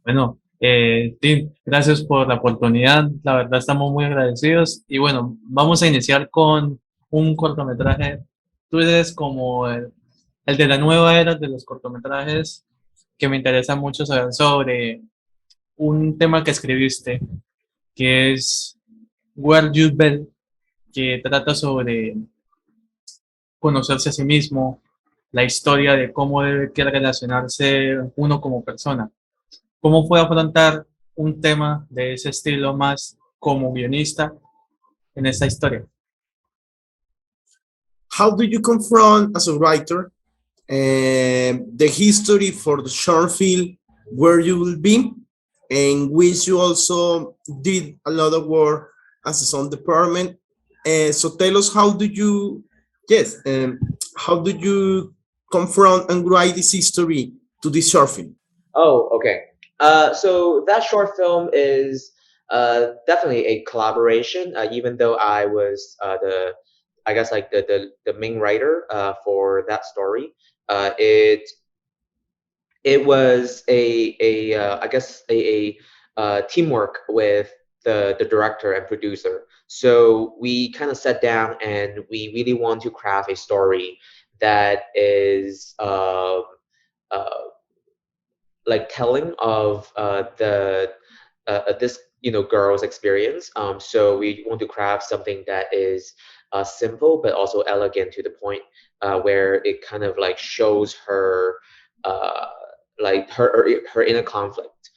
Bueno, Tim, gracias por la oportunidad. La verdad estamos muy agradecidos. Y bueno, vamos a iniciar con un cortometraje. Tú eres como el de la nueva era de los cortometrajes que me interesa mucho saber sobre un tema que escribiste, que es Where You Bell, que trata sobre conocerse a sí mismo, la historia de cómo debe que relacionarse uno como persona. ¿Cómo fue afrontar un tema de ese estilo más como guionista en esta historia? How do you confront as a writer the history for the short film where you will be, in which you also did a lot of work as a sound department? So tell us, how do you, yes, how do you confront and write this history to this short film? Oh, okay. So that short film is definitely a collaboration. Even though I was I guess like the main writer for that story. It was I guess a teamwork with the director and producer. So we kind of sat down and we really want to craft a story that is uh, like telling of the this girl's experience. So we want to craft something that is simple but also elegant to the point, where it kind of like shows her uh, like her inner conflict.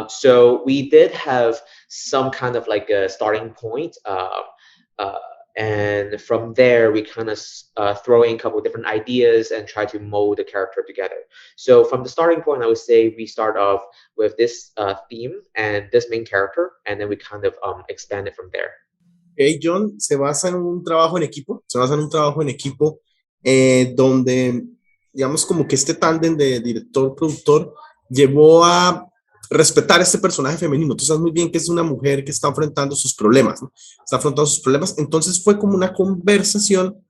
So we did have some kind of like a starting point. Uh, and from there, we kind of throw in a couple of different ideas and try to mold the character together. So from the starting point, I would say we start off with this theme and this main character, and then we kind of expand it from there. Okay, John, se basa en un trabajo en equipo, se basa en un trabajo en equipo donde, digamos, como que este tándem de director-productor llevó a respetar este personaje femenino. Tú sabes muy bien que es una mujer que está enfrentando sus problemas, ¿no? Está afrontando sus problemas. Entonces fue como una conversación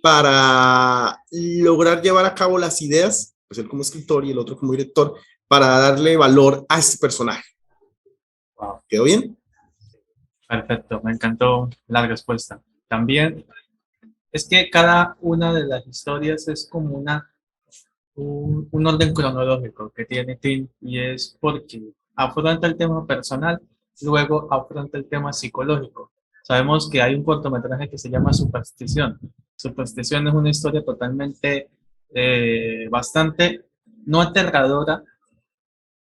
para lograr llevar a cabo las ideas, pues él como escritor y el otro como director, para darle valor a este personaje. Wow, ¿Quedó bien? perfecto, me encantó la respuesta. También es que cada una de las historias es como un orden cronológico que tiene Tim, y es porque afronta el tema personal, luego afronta el tema psicológico. Sabemos que hay un cortometraje que se llama Superstición. Superstición es una historia totalmente, bastante, no aterradora,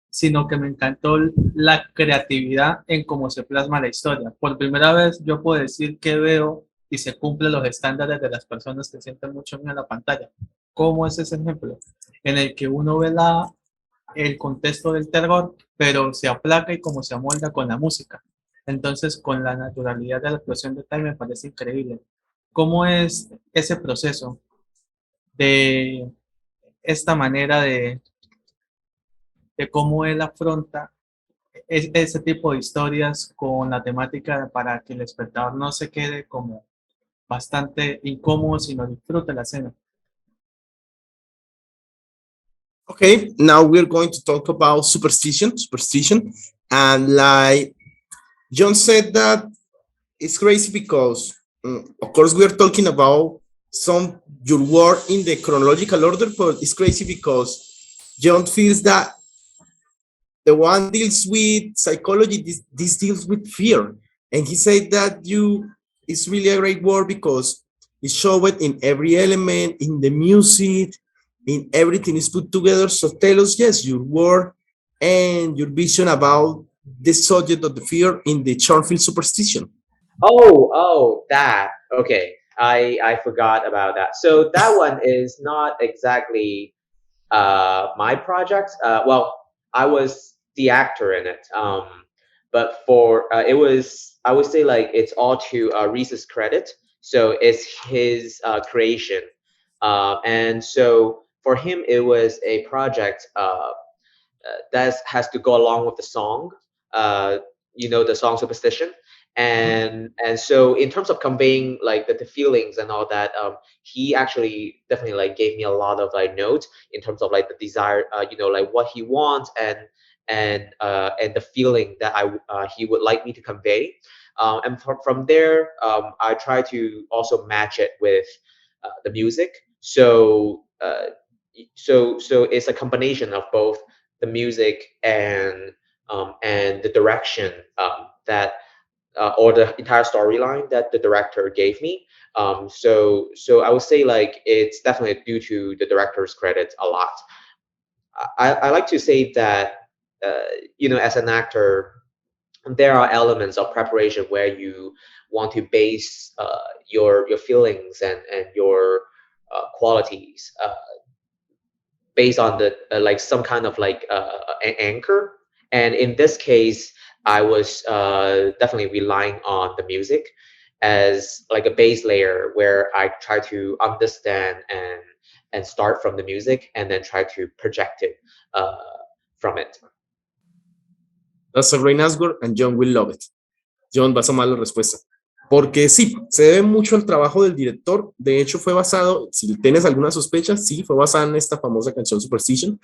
sino que me encantó la creatividad en cómo se plasma la historia. Por primera vez yo puedo decir que veo y se cumplen los estándares de las personas que sienten mucho miedo en la pantalla. ¿Cómo es ese ejemplo? En el que uno ve el contexto del terror, pero se aplaca y cómo se amolda con la música. Entonces, con la naturalidad de la actuación de Ty me parece increíble. ¿Cómo es ese proceso de esta manera de cómo él afronta ese tipo de historias con la temática para que el espectador no se quede como bastante incómodo, sino disfrute la escena? Okay, now we're going to talk about superstition, and like John said that it's crazy because, of course, we are talking about some your work in the chronological order, but it's crazy because John feels that the one deals with psychology, this deals with fear, and he said that you it's really a great work because it's showed in every element, in the music, in everything is put together. So tell us, yes, your work and your vision about the subject of the fear in the short film Superstition. Oh, that. Okay. I forgot about that. So that one is not exactly my project. Well, I was the actor in it. But for it was, I would say like it's all to Reese's credit. So it's his creation. And so for him, it was a project that has to go along with the song. Uh, the song Superstition. And so in terms of conveying like the feelings and all that, he actually definitely like gave me a lot of like notes in terms of like the desire, like what he wants, and the feeling that he would like me to convey. And from there, I try to also match it with the music. So it's a combination of both the music and the direction that or the entire storyline that the director gave me. So I would say like it's definitely due to the director's credits a lot. I like to say that as an actor, there are elements of preparation where you want to base your feelings and your qualities based on the like some kind of like an anchor. And in this case, I was definitely relying on the music as like a base layer where I try to understand and start from the music and then try to project it from it. That's a great answer and John will love it. John, vas a amar la respuesta. Porque sí, se debe mucho al trabajo del director. De hecho, fue basado, si tienes alguna sospecha, sí, fue basada en esta famosa canción Superstition.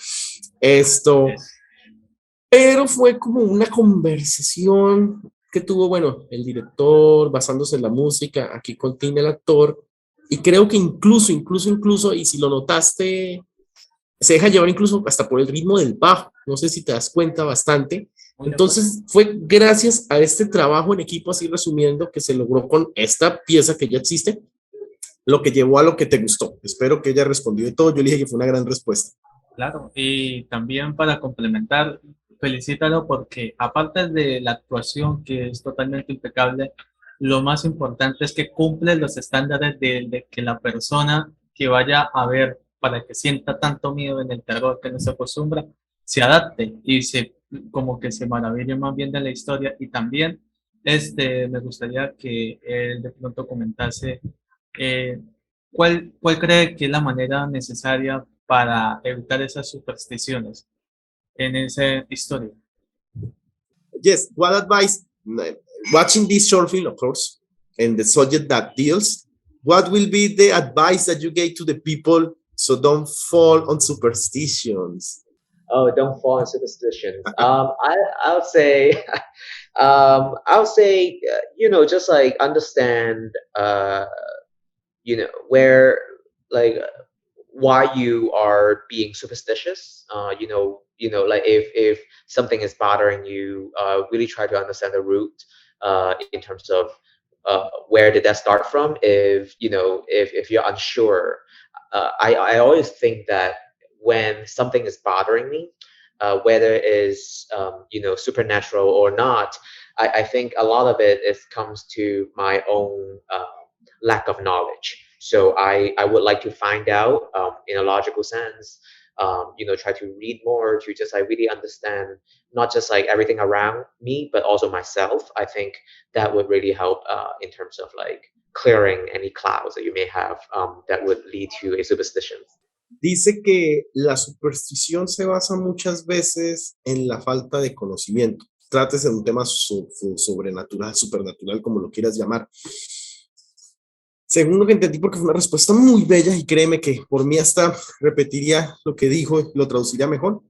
Pero fue como una conversación que tuvo, bueno, el director basándose en la música, aquí contiene el actor, y creo que incluso, y si lo notaste, se deja llevar incluso hasta por el ritmo del bajo, no sé si te das cuenta bastante. Entonces fue gracias a este trabajo en equipo, así resumiendo, que se logró con esta pieza que ya existe, lo que llevó a lo que te gustó. Espero que ella respondió de todo. Yo le dije que fue una gran respuesta. Claro, y también para complementar, felicítalo porque aparte de la actuación que es totalmente impecable, lo más importante es que cumple los estándares de que la persona que vaya a ver para que sienta tanto miedo en el terror que no se acostumbra, se adapte y como que se maraville más bien de la historia. Y también me gustaría que él de pronto comentase eh, ¿cuál cree que es la manera necesaria para evitar esas supersticiones en esa historia? Yes, what advice, watching this short film, of course, and the subject that deals, what will be the advice that you gave to the people so don't fall on superstitions? Oh, don't fall on superstitions. I would say, just like understand, where like why you are being superstitious. Like if something is bothering you, really try to understand the root in terms of where did that start from. If you're unsure, I always think that when something is bothering me, whether it is supernatural or not, I think a lot of it comes to my own lack of knowledge. So I would like to find out in a logical sense. Try to read more to just like really understand not just like everything around me, but also myself. I think that would really help in terms of like clearing any clouds that you may have that would lead to a superstition. Dice que la superstición se basa muchas veces en la falta de conocimiento. Trátese de un tema sobrenatural, supernatural, como lo quieras llamar. Según lo que entendí, porque fue una respuesta muy bella y créeme que por mí hasta repetiría lo que dijo y lo traduciría mejor.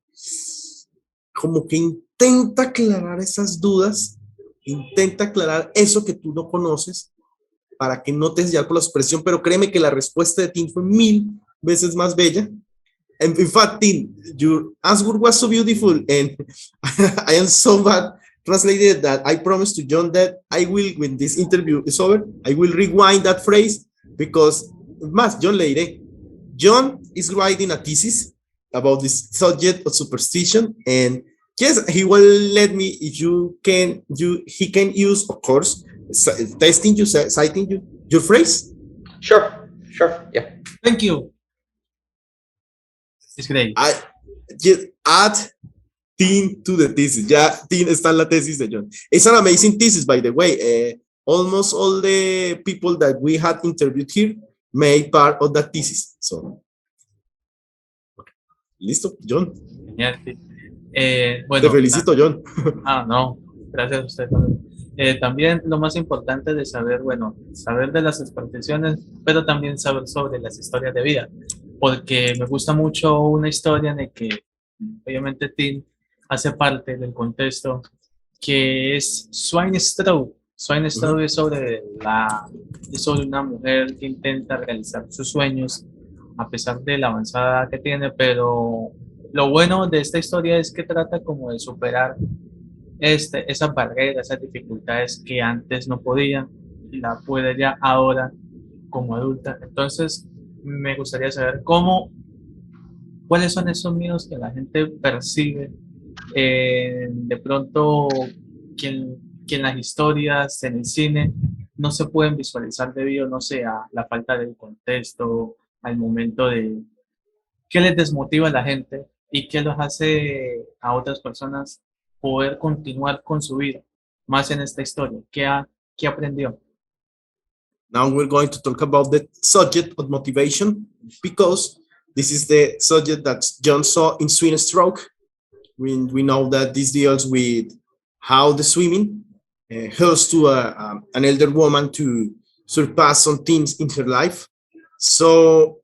Como que intenta aclarar esas dudas, intenta aclarar eso que tú no conoces para que no te dejes llevar por la superstición, pero créeme que la respuesta de Tim fue 1000 veces más bella. And in fact, Tim, your answer was so beautiful and I am so bad translated that I promised to Jhon that I will, when this interview is over, I will rewind that phrase because, más, Jhon le diré, Jhon is writing a thesis about this subject of superstition and yes, he will let me, if he can use, of course, testing you, citing you, your phrase. Sure, yeah. Thank you. It's great. I just add Tin to the thesis. Ya Tin está en la tesis de Jhon. It's an amazing thesis, by the way. Almost all the people that we had interviewed here made part of that thesis. So, okay. Listo, Jhon. Genial. Bueno, te felicito, Jhon. No, gracias a usted también. También lo más importante de saber, saber de las supersticiones, pero también saber sobre las historias de vida, porque me gusta mucho una historia en la que obviamente Tim hace parte del contexto, que es Swine Straw es es sobre una mujer que intenta realizar sus sueños a pesar de la avanzada edad que tiene, pero lo bueno de esta historia es que trata como de superar esas barreras, esas dificultades que antes no podía y la puede ya ahora como adulta. Entonces, me gustaría saber cuáles son esos miedos que la gente percibe de pronto que en las historias, en el cine, no se pueden visualizar debido, no sé, a la falta del contexto, al momento de qué les desmotiva a la gente y qué los hace a otras personas poder continuar con su vida, más en esta historia. ¿Qué aprendió? Now we're going to talk about the subject of motivation because this is the subject that Jhon saw in Swim Stroke. We know that this deals with how the swimming helps to an elder woman to surpass some things in her life. So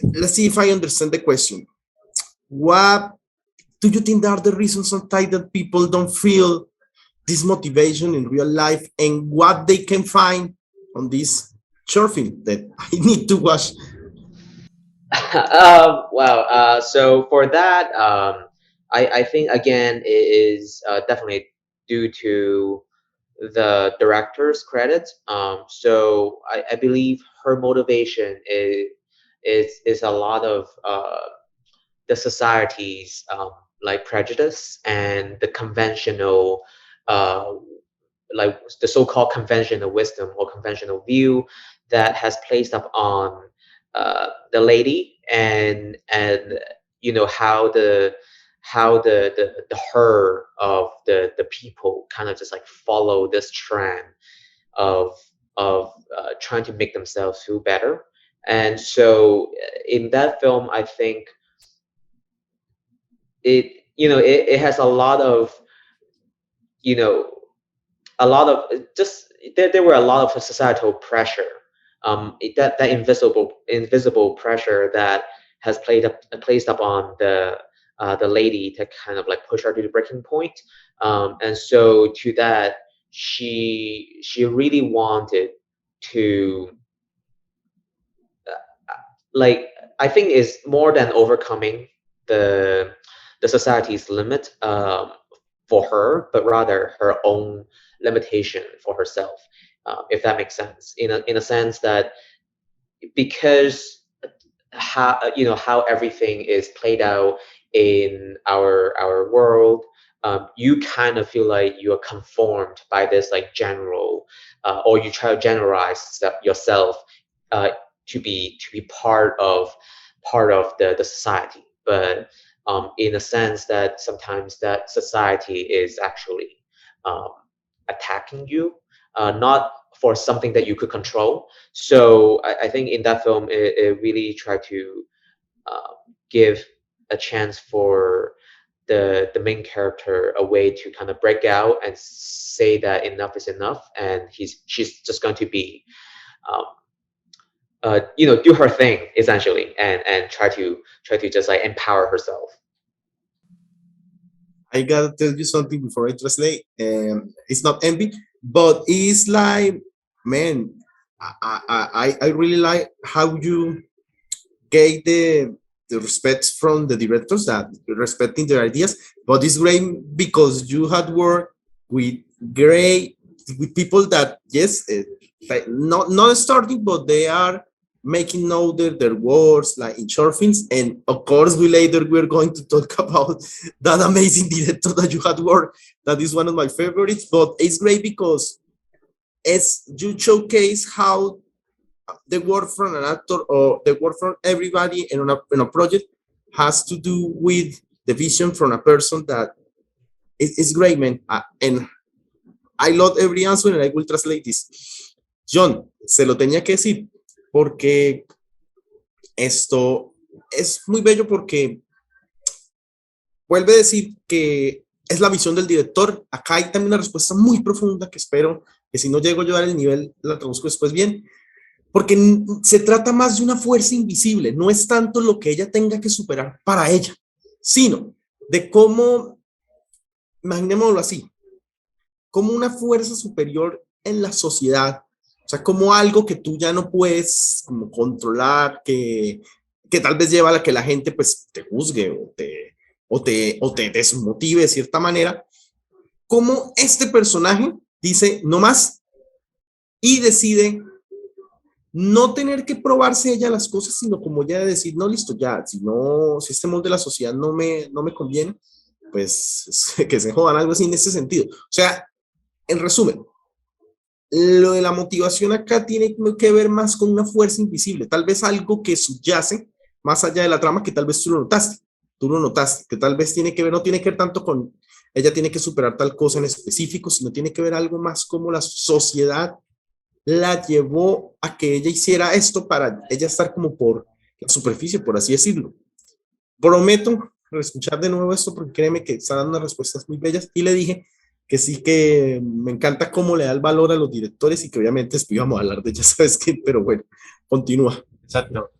let's see if I understand the question. What do you think are the reasons sometimes that people don't feel this motivation in real life, and what they can find on this short film that I need to watch? Wow. So for that, I think again it is definitely due to the director's credit. So I believe her motivation is a lot of the society's like prejudice and the conventional uh, like the so-called conventional wisdom or conventional view that has placed up on the lady, and you know how the her of the people kind of just like follow this trend of trying to make themselves feel better. And so in that film, I think it has a lot of you know a lot of just there were a lot of societal pressure, that invisible pressure that has placed up on the lady to kind of like push her to the breaking point. And so to that, she really wanted to like I think is more than overcoming the society's limit for her, but rather her own limitation for herself, if that makes sense. In a sense that because how everything is played out in our world, you kind of feel like you are conformed by this like general, or you try to generalize yourself uh, to be part of the society. But in a sense that sometimes that society is actually um, attacking you, not for something that you could control. So I think in that film, it really tried to give a chance for the main character a way to kind of break out and say that enough is enough, and she's just going to be um, do her thing essentially, and try to just like empower herself. I gotta tell you something before I translate. It's not envy, but it's like, man, I really like how you gave the respect from the directors that respecting their ideas, but it's great because you had worked with great with people that yes, like not starting, but they are making know their words like in short films. And of course, we're going to talk about that amazing director that you had worked. That is one of my favorites, but it's great because as you showcase how the work from an actor or the work from everybody in a project has to do with the vision from a person that is great, man. And I love every answer and I will translate this. Jhon, se lo tenía que decir porque esto es muy bello porque vuelve a decir que es la visión del director. Acá hay también una respuesta muy profunda que espero que si no llego yo a dar el nivel, la traduzco después bien. Porque se trata más de una fuerza invisible, no es tanto lo que ella tenga que superar para ella, sino de cómo, imaginémoslo así, como una fuerza superior en la sociedad, o sea, como algo que tú ya no puedes como controlar, que tal vez lleva a que la gente pues te juzgue o te desmotive de cierta manera, como este personaje dice no más y decide no tener que probarse ella las cosas, sino como ya decir, no, listo, ya, si no, si este molde de la sociedad no me conviene, pues que se jodan, algo así en ese sentido. O sea, en resumen, lo de la motivación acá tiene que ver más con una fuerza invisible, tal vez algo que subyace más allá de la trama que tal vez tú lo notaste, que tal vez tiene que ver, no tiene que ver tanto con ella tiene que superar tal cosa en específico, sino tiene que ver algo más como la sociedad la llevó a que ella hiciera esto para ella estar como por la superficie, por así decirlo. Prometo escuchar de nuevo esto porque créeme que está dando unas respuestas muy bellas y le dije que sí que me encanta cómo le da el valor a los directores y que obviamente después íbamos a hablar de ya sabes qué, pero bueno, continúa. Exacto.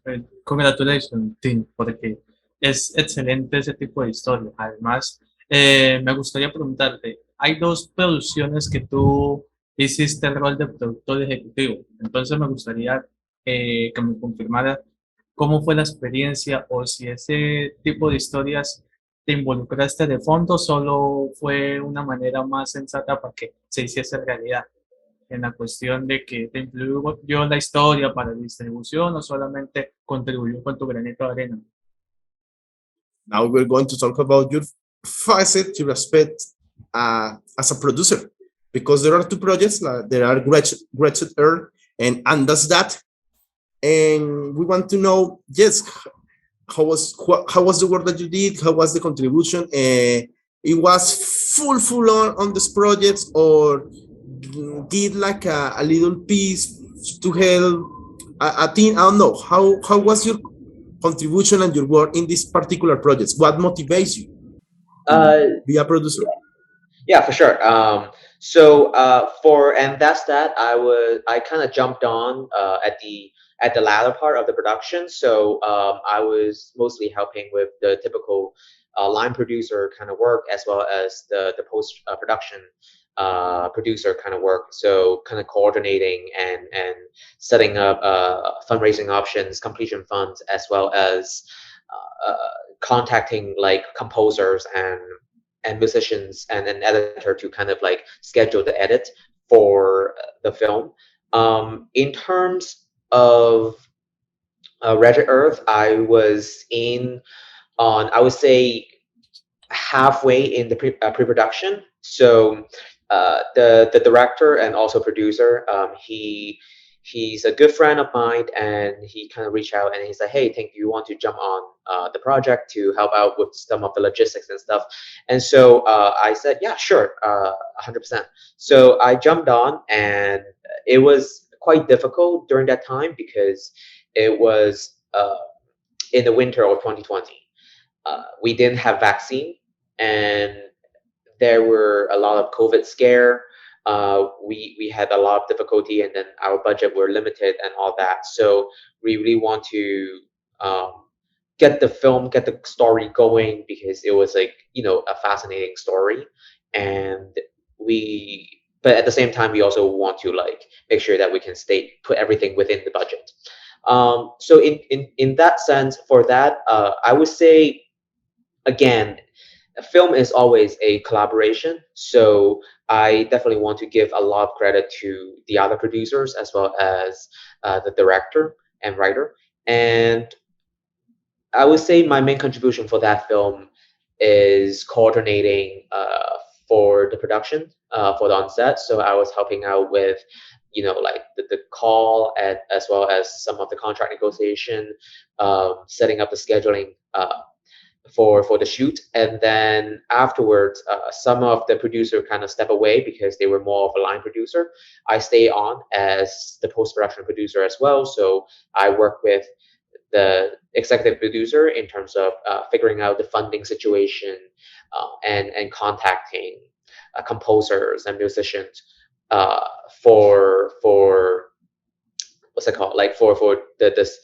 Congratulations, Tim, porque es excelente ese tipo de historia. Además, me gustaría preguntarte, hay dos producciones que tú hiciste el rol de productor ejecutivo. Entonces me gustaría que me confirmara cómo fue la experiencia o si ese tipo de historias te involucraste de fondo, solo fue una manera más sensata para que se hiciese realidad en la cuestión de que te influyó la historia para la distribución o solamente contribuyó con tu granito de arena. Now we're going to talk about your facet, your aspect as a producer, because there are two projects. There are Wretched Earth and Does That, and we want to know, yes, how was the work that you did? How was the contribution? It was full on this project, or did like a little piece to help a team? I don't know. How was your contribution and your work in this particular project? What motivates you to be a producer? Yeah, for sure. And that's that. I kind of jumped on at the latter part of the production. So I was mostly helping with the typical line producer kind of work, as well as the post production producer kind of work. So kind of coordinating and setting up fundraising options, completion funds, as well as contacting like composers and musicians and an editor to kind of like schedule the edit for the film. In terms of Wretched Earth, I was in on, I would say, halfway in the pre-production. So the director and also producer, he's a good friend of mine, and he kind of reached out and he's like, "Hey, think you want to jump on the project to help out with some of the logistics and stuff?" And so I said, "Yeah, sure, 100%." So I jumped on, and it was quite difficult during that time because it was in the winter of 2020. We didn't have vaccine, and there were a lot of COVID scare. We had a lot of difficulty, and then our budget were limited and all that. So we really want to um, get the film, get the story going, because it was like, you know, a fascinating story, and but at the same time we also want to like make sure that we can put everything within the budget. So in that sense, for that, I would say, again, a film is always a collaboration. So I definitely want to give a lot of credit to the other producers, as well as the director and writer. And I would say my main contribution for that film is coordinating for the production for the onset. So I was helping out with, you know, like the call, and as well as some of the contract negotiation, setting up the scheduling for the shoot. And then afterwards, some of the producer kind of step away because they were more of a line producer. I stay on as the post-production producer as well. So I work with the executive producer in terms of figuring out the funding situation, and contacting composers and musicians uh, for what's it called, like for this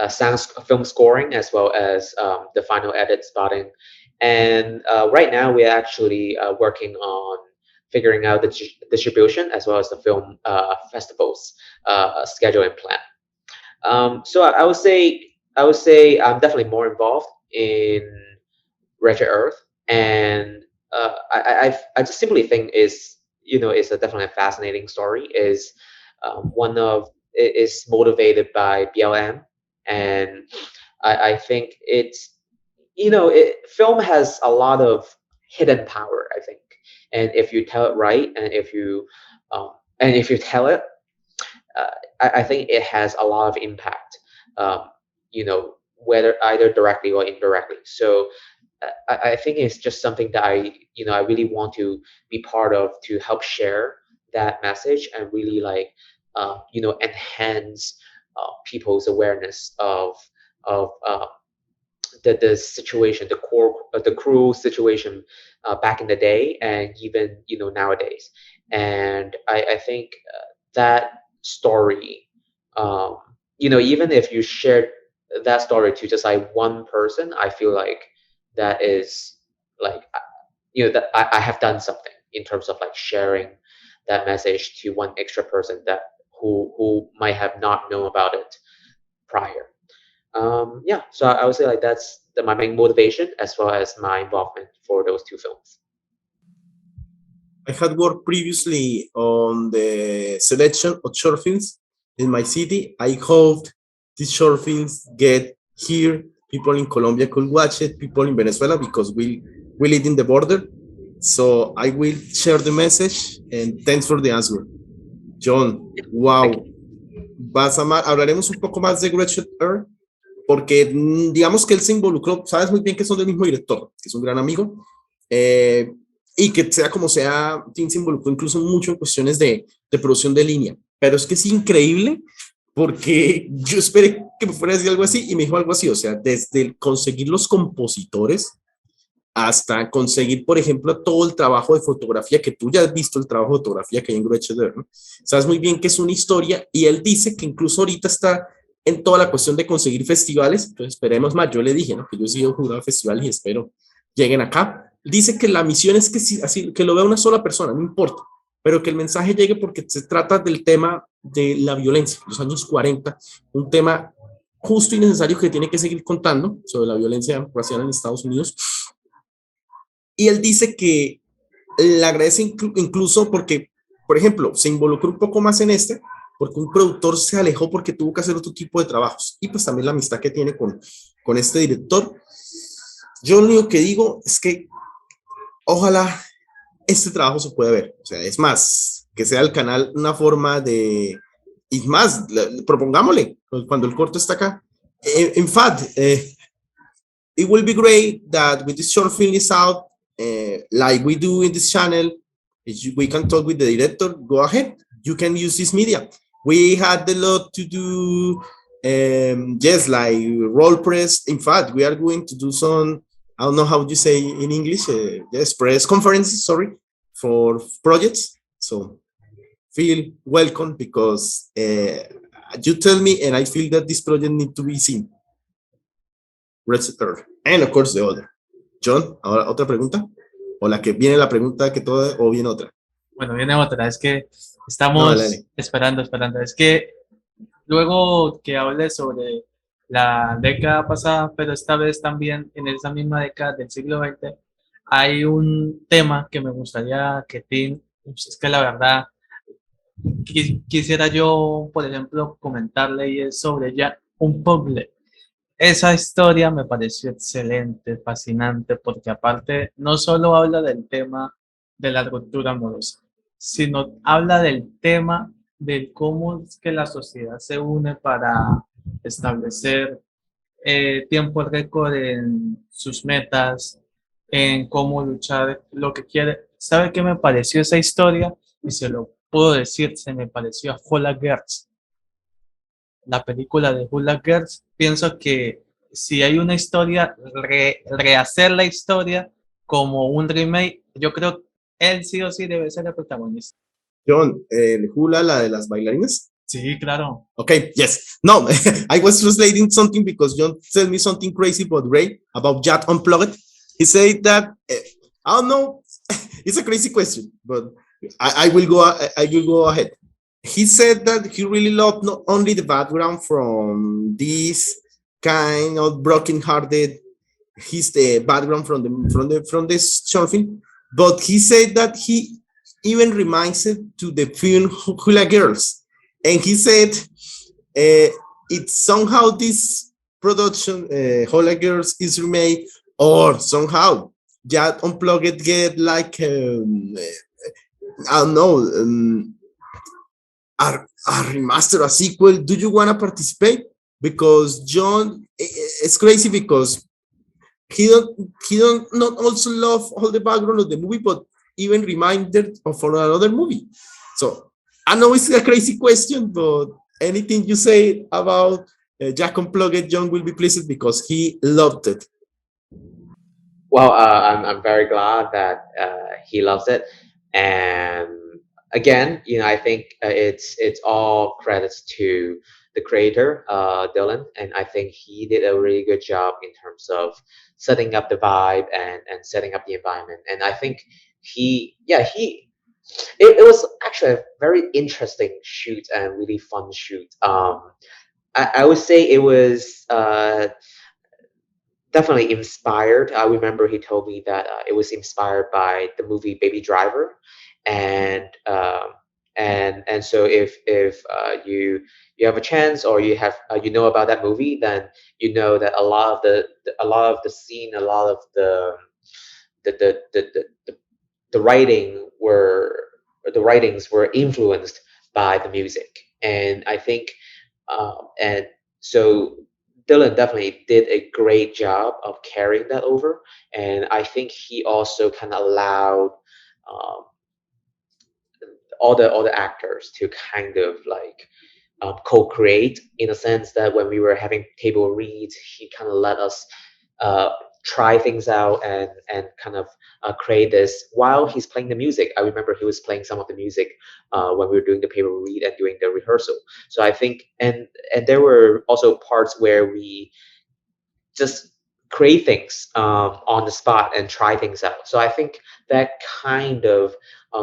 sound film scoring, as well as the final edit spotting And right now we're actually working on figuring out the distribution as well as the film festivals schedule and plan. So I would say I'm definitely more involved in Wretched Earth, and I just simply think is it's a definitely a fascinating story. Is one of it is motivated by BLM, and I think it's film has a lot of hidden power. I think, and if you tell it right, um, and if you tell it uh, I think it has a lot of impact, um, whether either directly or indirectly. So I think it's just something that I really want to be part of to help share that message and really like, enhance people's awareness of the situation, the cruel situation back in the day, and even nowadays. And I think that story, um, even if you shared that story to just like one person, I feel like that is like that I have done something in terms of like sharing that message to one extra person that who might have not known about it prior. Yeah, so I would say like that's my main motivation as well as my involvement for those two films. I had worked previously on the selection of short films in my city. I hope these short films get here. People in Colombia could watch it, people in Venezuela, because we live in the border. So I will share the message, and thanks for the answer. Jhon, wow. Hablaremos un poco más de Wretched Earth, porque digamos que él se involucró, sabes muy bien que son del mismo director, que es un gran amigo, y que sea como sea, Tim se involucró incluso mucho en cuestiones de producción de línea, pero es que es increíble porque yo esperé que me fuera a decir algo así y me dijo algo así, o sea, desde conseguir los compositores hasta conseguir, por ejemplo, todo el trabajo de fotografía, que tú ya has visto el trabajo de fotografía que hay en Wretched Earth, ¿no? Sabes muy bien que es una historia, y él dice que incluso ahorita está en toda la cuestión de conseguir festivales. Entonces esperemos más. Yo le dije, ¿no?, que yo he sido jurado de festivales y espero lleguen acá. Dice que la misión es que, así, que lo vea una sola persona, no importa, pero que el mensaje llegue, porque se trata del tema de la violencia, los años 40, un tema justo y necesario que tiene que seguir contando sobre la violencia racial en Estados Unidos. Y él dice que le agradece incluso porque, por ejemplo, se involucró un poco más en porque un productor se alejó porque tuvo que hacer otro tipo de trabajos, y pues también la amistad que tiene con este director. Yo lo único que digo es que ojalá este trabajo se pueda ver, o sea, es más, que sea el canal una forma de, y más, propongámosle, cuando el corto está acá. In fact, it will be great that when this short film is out, like we do in this channel, we can talk with the director. Go ahead, you can use this media. We had a lot to do, just like role press. In fact, we are going to do some, I don't know how you say in English, yes, press conferences, sorry, for projects. So feel welcome, because you tell me and I feel that this project needs to be seen. Wretched Earth, and of course the other. Jhon, ahora otra pregunta, o la que viene la pregunta que todo, o viene otra. Bueno, viene otra, es que estamos esperando. Es que luego que hable sobre la década pasada, pero esta vez también en esa misma década del siglo XX, hay un tema que me gustaría que Tim, es que la verdad quisiera yo, por ejemplo, comentarle, y es sobre ya Unplugged. Esa historia me pareció excelente, fascinante, porque aparte no solo habla del tema de la ruptura amorosa, sino habla del tema de cómo es que la sociedad se une para establecer tiempo récord en sus metas, en cómo luchar lo que quiere. ¿Sabe qué me pareció esa historia? Y se lo puedo decir, se me pareció a Unplugged. La película de Unplugged, pienso que si hay una historia, rehacer la historia como un remake, yo creo que él sí o sí debe ser el protagonista. Jhon, Hula, la de las bailarinas. Sí, claro. Okay, yes. No, I was translating something because Jhon told me something crazy about Ray, about Jat Unplugged. He said that I don't know. It's a crazy question, but I will go. I will go ahead. He said that he really loved not only the background from this kind of broken-hearted, his the background from this short film, but he said that he even reminds it to the film Hula Girls, and he said it's somehow this production Hula Girls is remade, or somehow that Unplugged get like I don't know, a remaster, a sequel. Do you want to participate? Because Jhon, it's crazy because he don't not also love all the background of the movie, but even reminded of another movie. So I know it's a crazy question, but anything you say about Jack Unplugged, Jhon will be pleased because he loved it. Well, I'm very glad that he loves it, and again, I think it's all credits to the creator, Dylan, and I think he did a really good job in terms of setting up the vibe and setting up the environment, and I think it was actually a very interesting shoot and really fun shoot. I would say it was definitely inspired. I remember he told me that it was inspired by the movie Baby Driver, and so if you have a chance or you have about that movie, then you know that a lot of the scene, a lot of the the the, the, the, the writing were the writings were influenced by the music, and I think and so Dylan definitely did a great job of carrying that over, and I think he also kind of allowed um, all the actors to kind of like co-create, in a sense that when we were having table reads, he kind of let us uh, try things out and kind of create this while he's playing the music. I remember he was playing some of the music when we were doing the table read and doing the rehearsal. So I think, and there were also parts where we just create things on the spot and try things out. So I think that kind of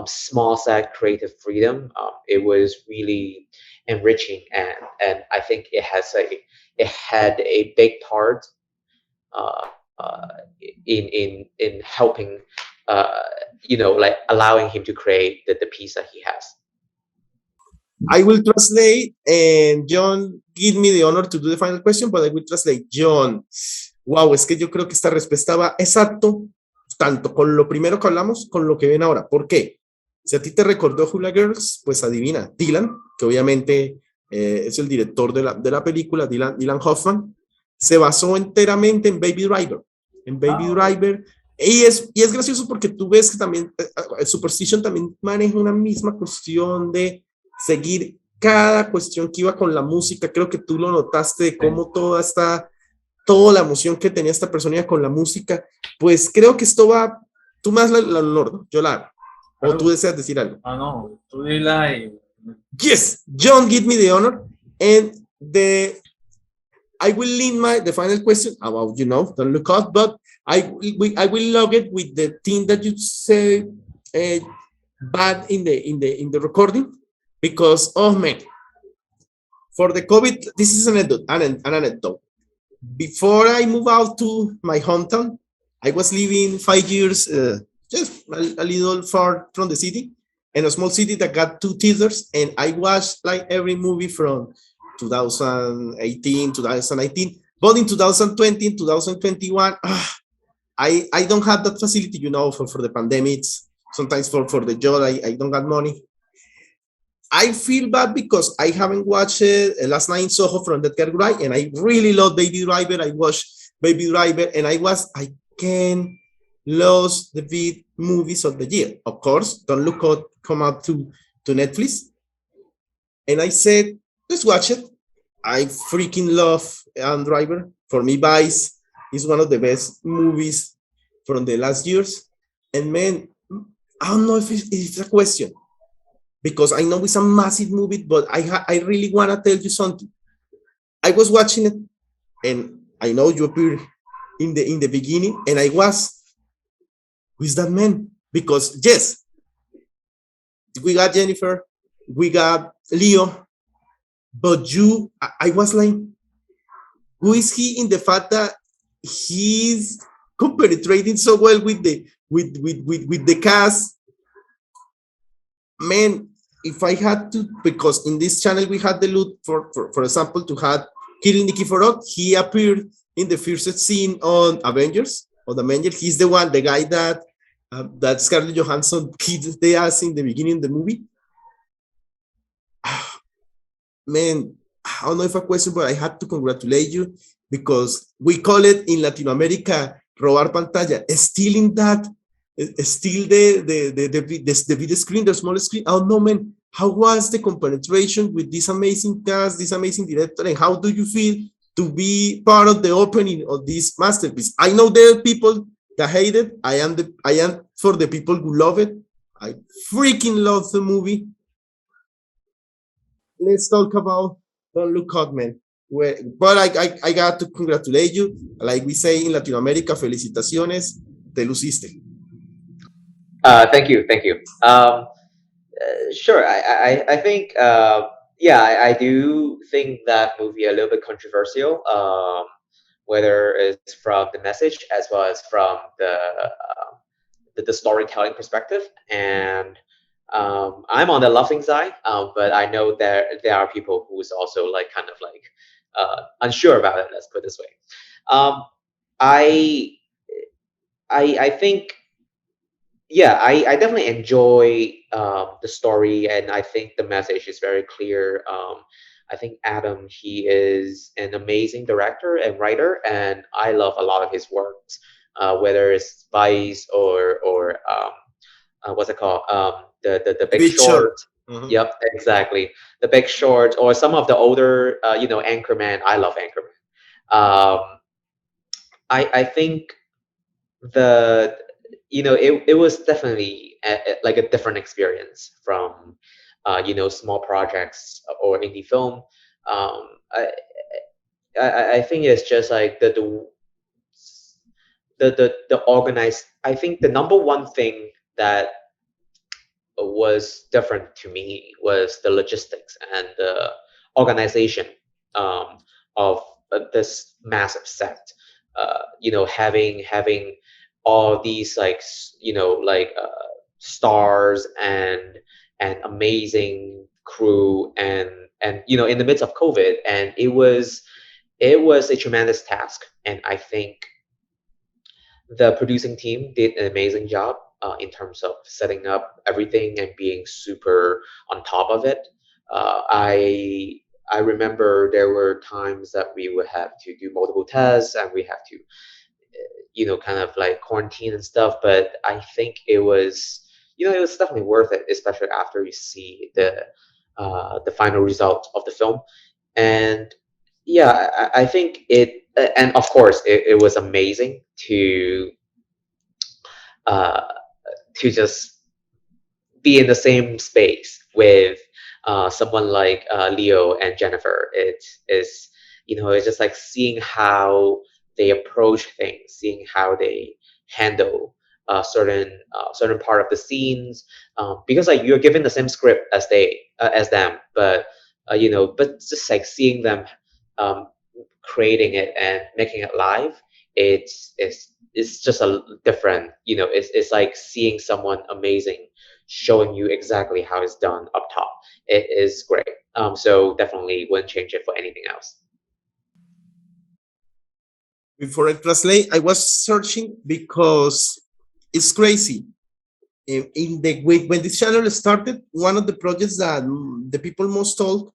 small set creative freedom, it was really enriching, and I think it had a big part uh, in helping like allowing him to create the piece that he has. I will translate, and John, give me the honor to do the final question, but I will translate. John, wow, es que yo creo que esta respuesta va exacto, tanto con lo primero que hablamos, con lo que ven ahora. ¿Por qué? Si a ti te recordó Hula Girls, pues adivina, Dylan, que obviamente es el director de la película, Dylan Hoffman, se basó enteramente en Baby Driver. En Baby Driver. Y es gracioso porque tú ves que también Superstition también maneja una misma cuestión de seguir cada cuestión que iba con la música. Creo que tú lo notaste de cómo toda la emoción que tenía esta persona con la música. Pues creo que esto va, tú más la honor, ¿no? Yo la hago. O tú deseas decir algo. Ah, no, tú dila y... Yes, John, give me the honor. And I will leave the final question about, don't look out, but I will log it with the thing that you say bad in the recording, because, oh man, for the COVID, this is an anecdote. Before I moved out to my hometown, I was living 5 years, just a little far from the city, in a small city that got 2 theaters, and I watched like every movie from 2018, 2019, but in 2020, in 2021, I don't have that facility, for the pandemics. Sometimes for the job, I don't got money. I feel bad because I haven't watched Last Night in Soho from that guy, and I really love Baby Driver. I watched Baby Driver, and I can lose the big movies of the year. Of course, Don't Look Out come out to Netflix, and I said, let's watch it. I freaking love Driver. For me, Vice is one of the best movies from the last years. And man, I don't know if it's a question, because I know it's a massive movie, but I really want to tell you something. I was watching it, and I know you appeared in the beginning, and I was who is that man? Because yes, we got Jennifer, we got Leo, but I was like, who is he in the fact that he's compenetrating so well with the cast? Man, if I had to, because in this channel we had the loot for example, to have Kirill Nikiforov. He appeared in the first scene on Avengers. On Avengers, he's the guy that Scarlett Johansson killed the ass in the beginning of the movie. Man, I don't know if a question, but I had to congratulate you because we call it in Latin America robar pantalla, stealing that, steal the video screen, the small screen. Oh no, man, how was the compenetration with this amazing cast, this amazing director, and how do you feel to be part of the opening of this masterpiece? I know there are people that hate it. I am for the people who love it. I freaking love the movie. Let's talk about Don't Look Up, man. But I got to congratulate you. Like we say in Latin America, felicitaciones, te luciste. Thank you, thank you. Sure, I think, yeah, I do think that movie a little bit controversial, whether it's from the message as well as from the storytelling perspective. And I'm on the loving side, but I know there are people who's also like kind of like unsure about it. Let's put it this way. Um, I I think, yeah, I definitely enjoy the story, and I think the message is very clear. I think Adam, he is an amazing director and writer, and I love a lot of his works, whether it's Vice or what's it called? The Big Big Short. Short. Yep, exactly. The Big Short, or some of the older, Anchorman. I love Anchorman. I think the it was definitely like a different experience from small projects or indie film. um, I, I think it's just like the organized. I think the number one thing that was different to me was the logistics and the organization, um, of this massive set. Having all these like stars and amazing crew, and in the midst of COVID, and it was a tremendous task, and I think the producing team did an amazing job in terms of setting up everything and being super on top of it. I remember there were times that we would have to do multiple tests, and we have to kind of like quarantine and stuff. But I think it was definitely worth it, especially after you see the final result of the film. And yeah, I think and of course it was amazing uh, to just be in the same space with someone like Leo and Jennifer. It is, it's just like seeing how they approach things, seeing how they handle certain part of the scenes, because like you're given the same script as them, but but just like seeing them um, creating it and making it live. It's just a different, it's like seeing someone amazing showing you exactly how it's done up top. It is great. So definitely wouldn't change it for anything else. Before I translate, I was searching because it's crazy. When this channel started, one of the projects that the people most told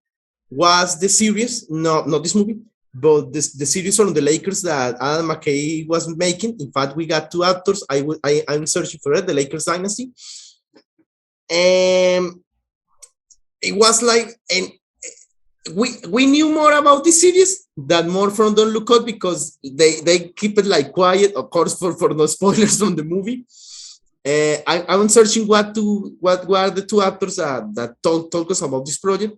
was the series, not this movie, but the series on the Lakers that Adam McKay was making. In fact, we got two actors. I'm searching for it, the Lakers Dynasty. And it was like, and we knew more about this series than more from Don't Look Up, because they keep it like quiet, of course, for no spoilers from the movie. I'm searching what were the two actors that told us about this project,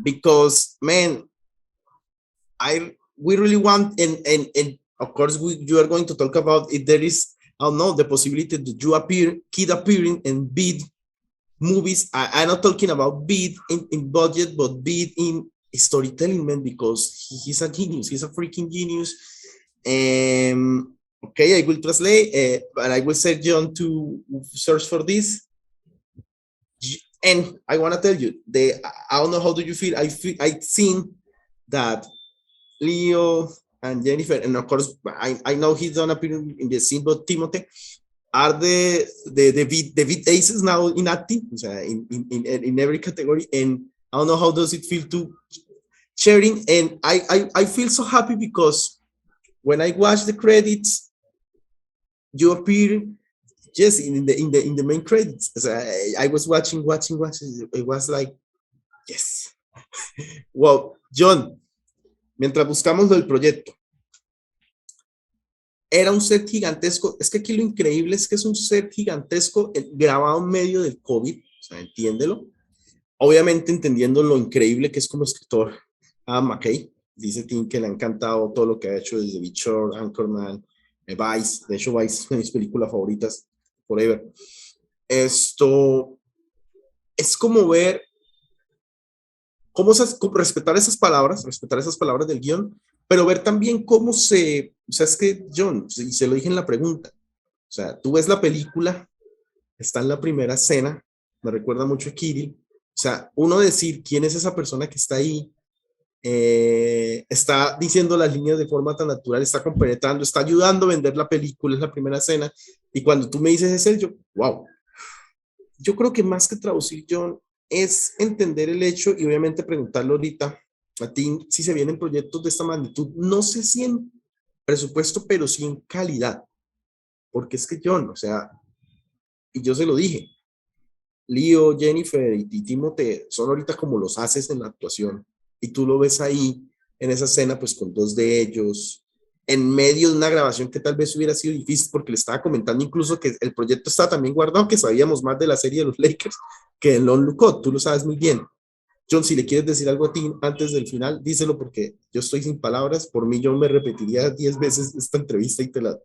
because man, we really want, and of course you are going to talk about it. There is I don't know, the possibility that you appear, kid appearing and bid movies. I'm not talking about bid in budget, but bid in storytelling, man, because he's a genius. He's a freaking genius. Okay, I will translate, but I will say Jhon to search for this. And I want to tell you, I don't know how do you feel. I've seen that Leo and Jennifer, and of course, I know he's not appearing in the scene, but Timothy are the beat aces now in acting, in every category. And I don't know how does it feel to sharing. And I feel so happy because when I watch the credits, you appear just in the main credits. So I was watching. It was like, yes. Well, Jhon, mientras buscamos lo del proyecto, era un set gigantesco. Es que aquí lo increíble es que es un set gigantesco grabado en medio del COVID, o sea, entiéndelo. Obviamente entendiendo lo increíble que es como escritor. McKay dice Tim que le ha encantado todo lo que ha hecho desde Big Short, Anchorman, Vice. De hecho, Vice es una de mis películas favoritas, forever. Esto es como ver cómo respetar esas palabras del guión, pero ver también cómo o sea, es que Jhon, y se lo dije en la pregunta, o sea, tú ves la película, está en la primera escena, me recuerda mucho a Kirill, o sea, uno decir quién es esa persona que está ahí, está diciendo las líneas de forma tan natural, está compenetrando, está ayudando a vender la película, es la primera escena, y cuando tú me dices es él, yo, wow. Yo creo que más que traducir, Jhon, es entender el hecho y obviamente preguntarle ahorita a ti si se vienen proyectos de esta magnitud, no sé si en presupuesto, pero sí en calidad, porque es que Jhon, o sea, y yo se lo dije, Leo, Jennifer y Timote son ahorita como los haces en la actuación, y tú lo ves ahí en esa escena, pues con dos de ellos, en medio de una grabación que tal vez hubiera sido difícil, porque le estaba comentando incluso que el proyecto estaba también guardado, que sabíamos más de la serie de los Lakers que en Unplugged, tú lo sabes muy bien. Jhon, si le quieres decir algo a ti antes del final, díselo porque yo estoy sin palabras. Por mí, yo me repetiría 10 veces esta entrevista y te la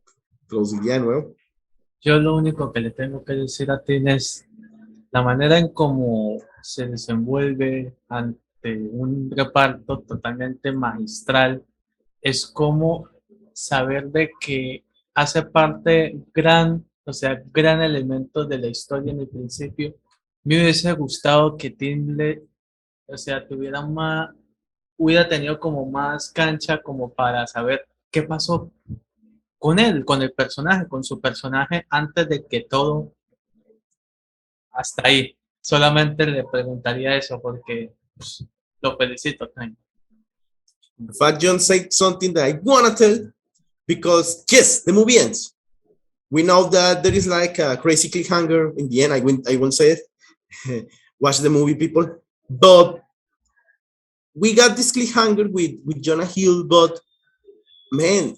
traduciría de nuevo. Yo lo único que le tengo que decir a Tin es la manera en cómo se desenvuelve ante un reparto totalmente magistral, es como saber de que hace parte o sea, gran elemento de la historia en el principio. Me hubiese gustado que Tim o sea, hubiera tenido como más cancha como para saber qué pasó con él, con el personaje, con su personaje antes de que todo hasta ahí. Solamente le preguntaría eso porque pues, lo felicito, Time. In fact, Jhon said something that I want to tell because, yes, the movie ends. We know that there is like a crazy cliffhanger in the end. I won't say it. Watch the movie, people. But we got this cliffhanger with Jonah Hill, but man,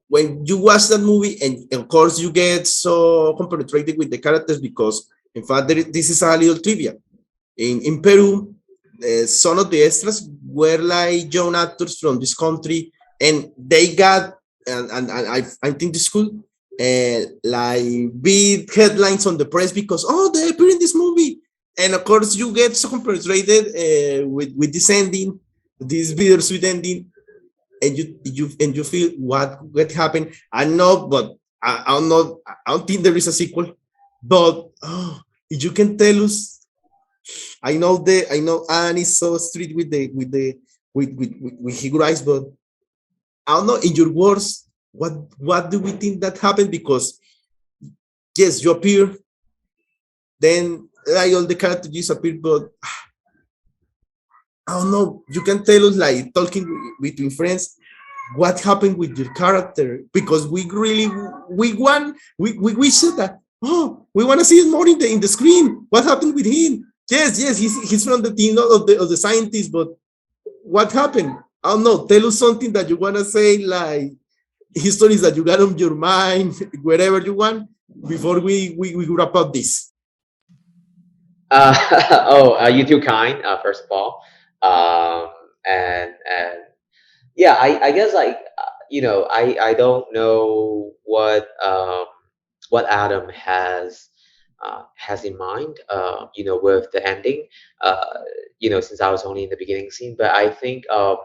when you watch that movie, and of course you get so compenetrated with the characters because, in fact, this is a little trivia. In Peru, some of the extras were like young actors from this country, and they got, and I think this cool, like big headlines on the press because, oh, they appear in this movie. And of course, you get so compenetrated with this ending, this bittersweet ending, and you feel what happened. I know, but I don't think there is a sequel. But if you can tell us, I know Anne is so strict with his eyes, but I don't know. In your words, what do we think that happened? Because yes, you appear, then like all the characters disappear, but I don't know. You can tell us, like talking between friends, what happened with your character, because we really we said that, oh, we want to see it more in the screen. What happened with him? Yes, he's from the team of the scientists, but what happened? I don't know. Tell us something that you want to say, like histories that you got on your mind, wherever you want, before we wrap up this. You too kind. First of all, and yeah, I guess like I don't know what what Adam has in mind, with the ending. Uh, since I was only in the beginning scene, but I think uh,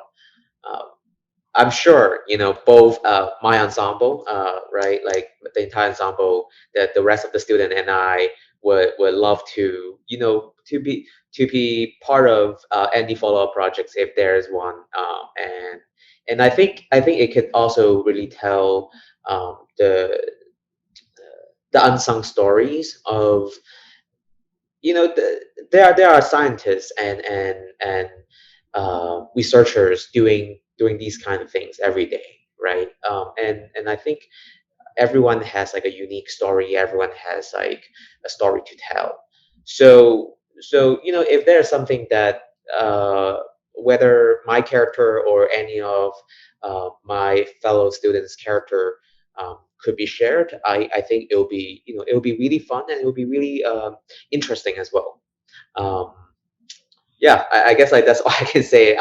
I'm sure both my ensemble, right, like the entire ensemble, that the rest of the student and I would love to to be part of any follow up projects if there is one, and I think it could also really tell the unsung stories of there are scientists and researchers doing these kind of things every day, right? And I think everyone has like a unique story. Everyone has like a story to tell. So if there's something that uh, whether my character or any of my fellow students' character could be shared, I think it'll be really fun, and it'll be really interesting as well. Um, yeah, I guess like that's all I can say.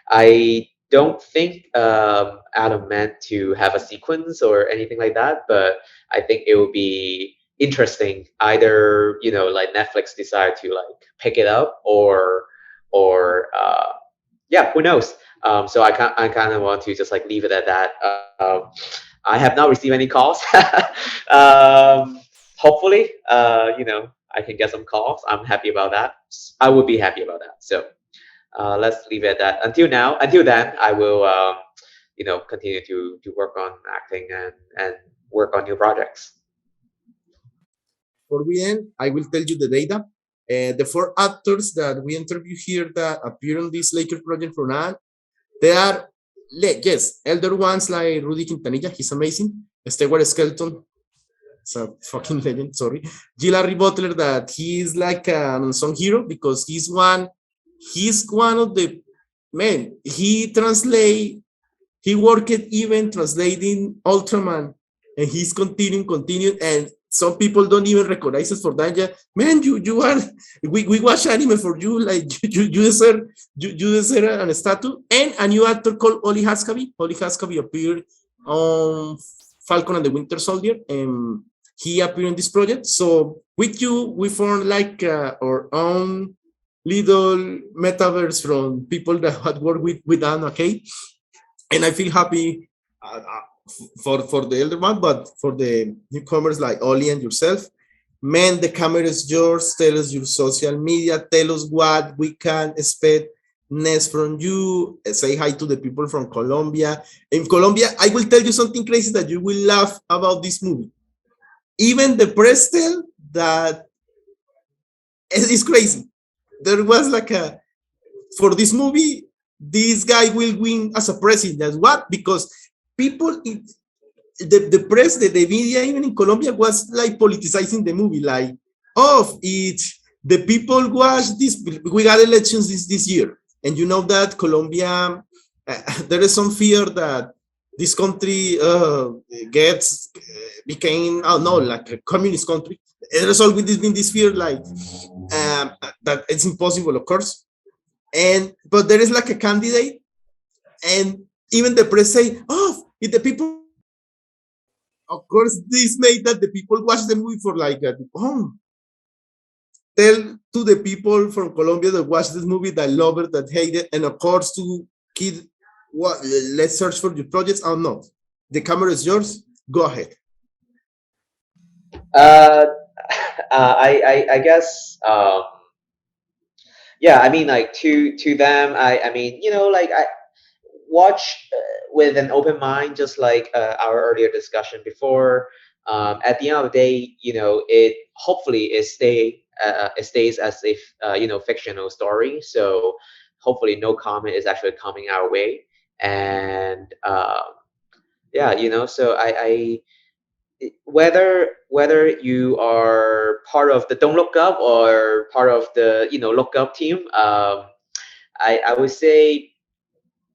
I don't think Adam meant to have a sequence or anything like that, but I think it would be interesting. Either like Netflix decide to like pick it up, or yeah, who knows? So I kind of want to just like leave it at that. I have not received any calls. um, Hopefully, I can get some calls. I'm happy about that. I would be happy about that. So let's leave it at that. Until then, I will, continue to work on acting and work on new projects. For we end, I will tell you the data. The four actors that we interview here that appear on this Lakers project for now, they are, yes, elder ones like Rudy Quintanilla, he's amazing. Stewart Skelton, it's a fucking legend, sorry. Larry Butler, that he is like an unsung hero because he's one of the men. He worked even translating Ultraman, and he's continuing, and some people don't even recognize us for that. Yeah, man, you are we watch anime for you, like you deserve an statue. And a new actor called Oli Haskaby. Oli Haskaby appeared on Falcon and the Winter Soldier, and he appeared in this project. So with you, we formed like our own little metaverse from people that had worked with Anna, okay? And I feel happy for the elder one, but for the newcomers like Oli and yourself, man, the camera is yours. Tell us your social media. Tell us what we can expect next from you. Say hi to the people from Colombia. In Colombia, I will tell you something crazy that you will laugh about this movie. Even the press tell that it's crazy. There was like for this movie, this guy will win as a president. What? Because people, the press, the media, even in Colombia, was like politicizing the movie. Like, oh, it's the people watch this. We got elections this year, and you know that Colombia, there is some fear that this country gets became, oh no, like a communist country. There's always been this fear, like that it's impossible, of course. And but there is like a candidate, and even the press say, oh, if the people, of course, this made that the people watch the movie for like, oh, tell to the people from Colombia that watch this movie, that love it, that hate it, and of course to kid, what, let's search for your projects. Oh no, the camera is yours. Go ahead. Uh, I guess yeah. I mean, like to them, I mean, like I watch with an open mind, just like our earlier discussion before. At the end of the day, it hopefully it stays as a fictional story. So hopefully no comment is actually coming our way, and yeah, so I whether you are part of the Don't Look Up or part of the Look Up team, I would say,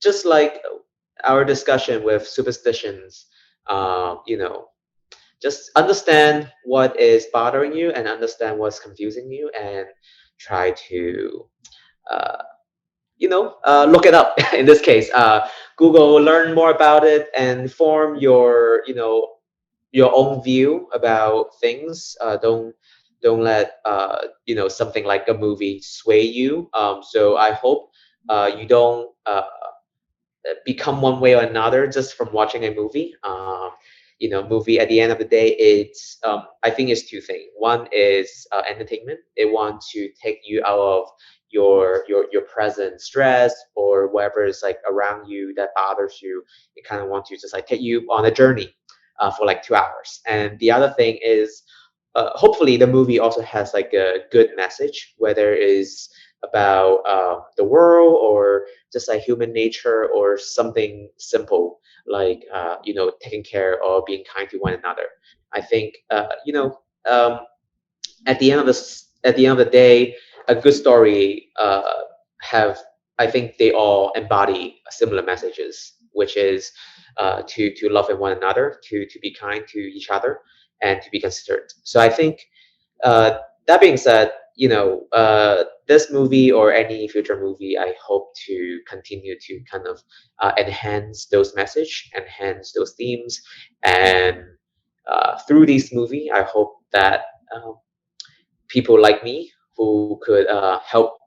just like our discussion with superstitions, just understand what is bothering you and understand what's confusing you, and try to uh, look it up. In this case, Google, learn more about it and form your your own view about things. Don't let something like a movie sway you. So I hope you don't become one way or another just from watching a movie. Movie at the end of the day, it's I think it's two things. One is entertainment. It wants to take you out of your present stress or whatever is like around you that bothers you. It kind of wants to just like take you on a journey for like 2 hours. And the other thing is hopefully the movie also has like a good message, whether it is about the world or just like human nature or something simple like taking care or being kind to one another. I think at the end of the day, a good story have I think they all embody similar messages, which is to love one another, to be kind to each other, and to be considerate. So I think that being said, this movie or any future movie, I hope to continue to kind of enhance those message, enhance those themes, and through this movie, I hope that people like me who could help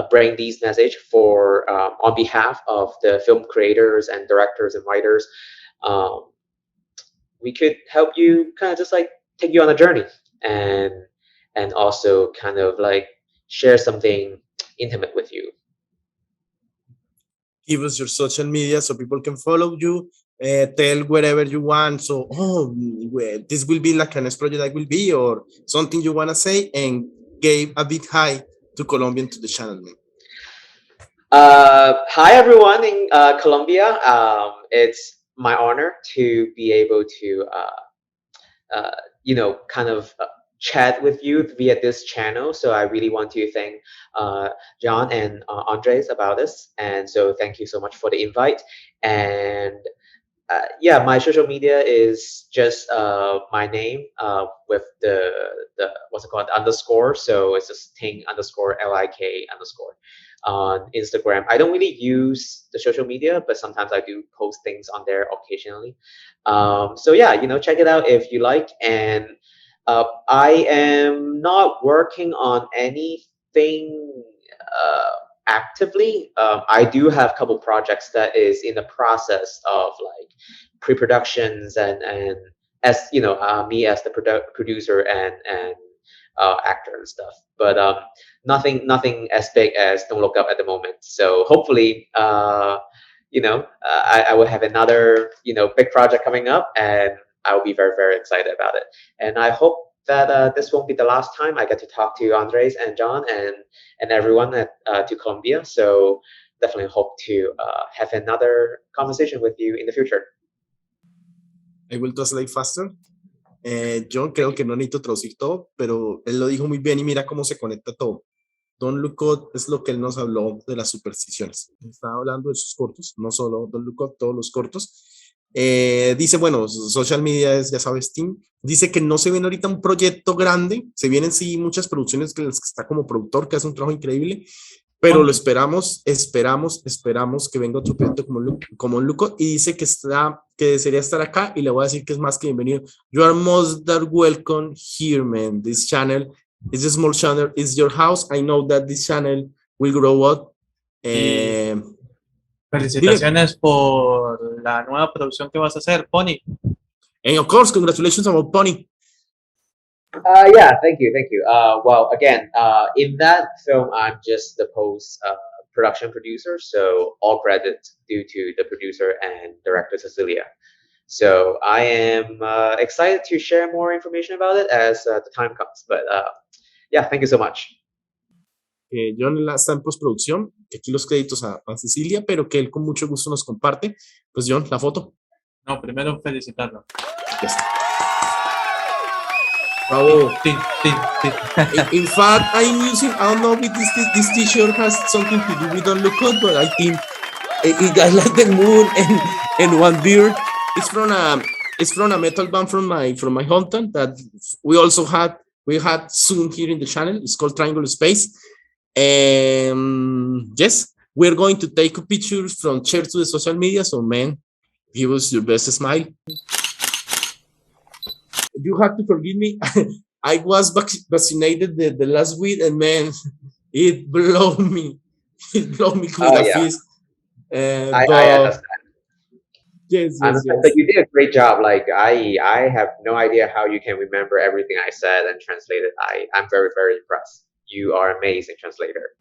bring these message for on behalf of the film creators and directors and writers. Um, we could help you kind of just like take you on a journey and also kind of like share something intimate with you. Give us your social media so people can follow you. Tell wherever you want. So, this will be like a next project I will be, or something you want to say, and gave a big hi to Colombian to the channel, man. Hi everyone in Colombia. It's my honor to be able to kind of chat with you via this channel. So I really want to thank Jhon and Andres about this. And so thank you so much for the invite. And yeah, my social media is just my name with the what's it called, underscore. So it's just ting underscore lik underscore on Instagram. I don't really use the social media, but sometimes I do post things on there occasionally. So yeah, check it out if you like. And I am not working on anything actively. I do have a couple projects that is in the process of like pre-productions and as me as the producer and actor and stuff. But nothing as big as Don't Look Up at the moment. So hopefully, I will have another big project coming up, and I will be very very excited about it. And I hope that this won't be the last time I get to talk to Andres and Jhon and everyone at to Colombia. So definitely hope to have another conversation with you in the future. I will translate faster. Yo creo que no necesito traducir todo, pero él lo dijo muy bien y mira cómo se conecta todo. Don't Look Up es lo que él nos habló de las supersticiones. Estaba hablando de sus cortos, no solo Don't Look Up, todos los cortos. Dice, bueno, social media es, ya sabes, Team. Dice que no se viene ahorita un proyecto grande, se vienen sí muchas producciones que está como productor, que hace un trabajo increíble, pero lo esperamos que venga otro proyecto como un Luco, y dice que desearía estar acá, y le voy a decir que es más que bienvenido. You are most welcome here, man. This channel is a small channel, it's your house. I know that this channel will grow up. Felicitaciones por la nueva producción que vas a hacer, Pony. And of course, congratulations about Pony. Yeah, thank you. Well, again, in that film, I'm just the post production producer, so all credit due to the producer and director Cecilia. So I am excited to share more information about it as the time comes. But yeah, thank you so much. Jhon está en postproducción, que aquí los créditos a Cecilia, pero que él con mucho gusto nos comparte. Pues Jhon, la foto. No, primero felicitarlo. Ya está. Bravo. In fact, I'm using, I don't know if this t-shirt has something to do with Don't Look Up, but I think I like the moon and one beard. It's from a metal band from my hometown that we had soon here in the channel. It's called Triangle Space. Yes, we're going to take pictures from share to the social media. So man, give us your best smile. you have to forgive me. I was vaccinated the last week, and man, it blew me. It blew me with Oh a yeah, fist. I But understand. yes, I yes, understand, but yes. you did a great job. Like I have no idea how you can remember everything I said and translate it. I'm very, very impressed. You are amazing translator.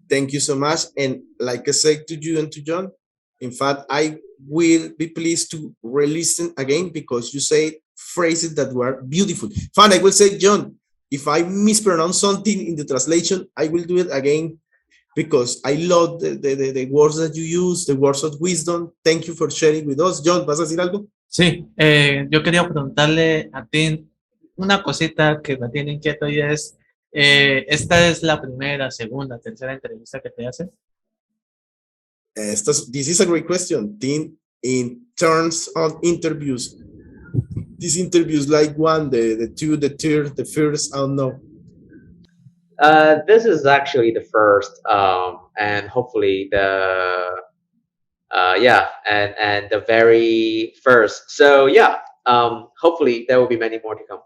Thank you so much. And like I said to you and to John, in fact, I will be pleased to re-listen again because you say phrases that were beautiful. Fine, I will say, John, if I mispronounce something in the translation, I will do it again because I love the words that you use, the words of wisdom. Thank you for sharing with us. John, ¿vas a decir algo? Sí, yo quería preguntarle a Tim una cosita que me tiene inquieto y es, ¿esta es la primera, segunda, tercera entrevista que te hacen? This is a great question. In terms of interviews, these interviews like one, the two, the third, the first, I don't know. This is actually the first, and hopefully yeah, and the very first. So yeah, hopefully there will be many more to come.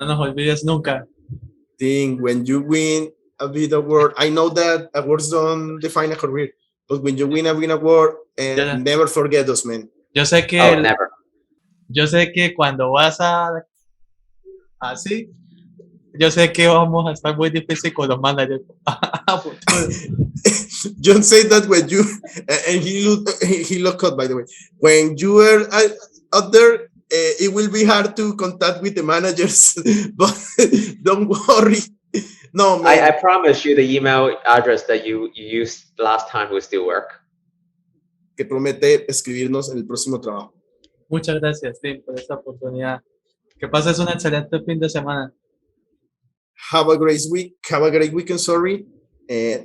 No nos olvides nunca. Thing when you win a big award, I know that awards don't define a career, but when you win a big award, and Yeah. never forget us, man. Yo sé que, Oh, never. yo sé que cuando vas así, yo sé que vamos a estar muy difícil con los managers. John said that when you and he looked up, by the way, when you were out there, it will be hard to contact with the managers, but don't worry. No, man. I promise you the email address that you used last time will still work. Que promete escribirnos en el próximo trabajo. Muchas gracias, Tim, por esta oportunidad. Que pases un excelente fin de semana. Have a great week. Have a great weekend. Sorry.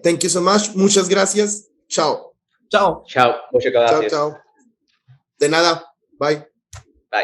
Thank you so much. Muchas gracias. Chao. Chao. Chao. Muchas Chao, gracias. chao. De nada. Bye. Bye.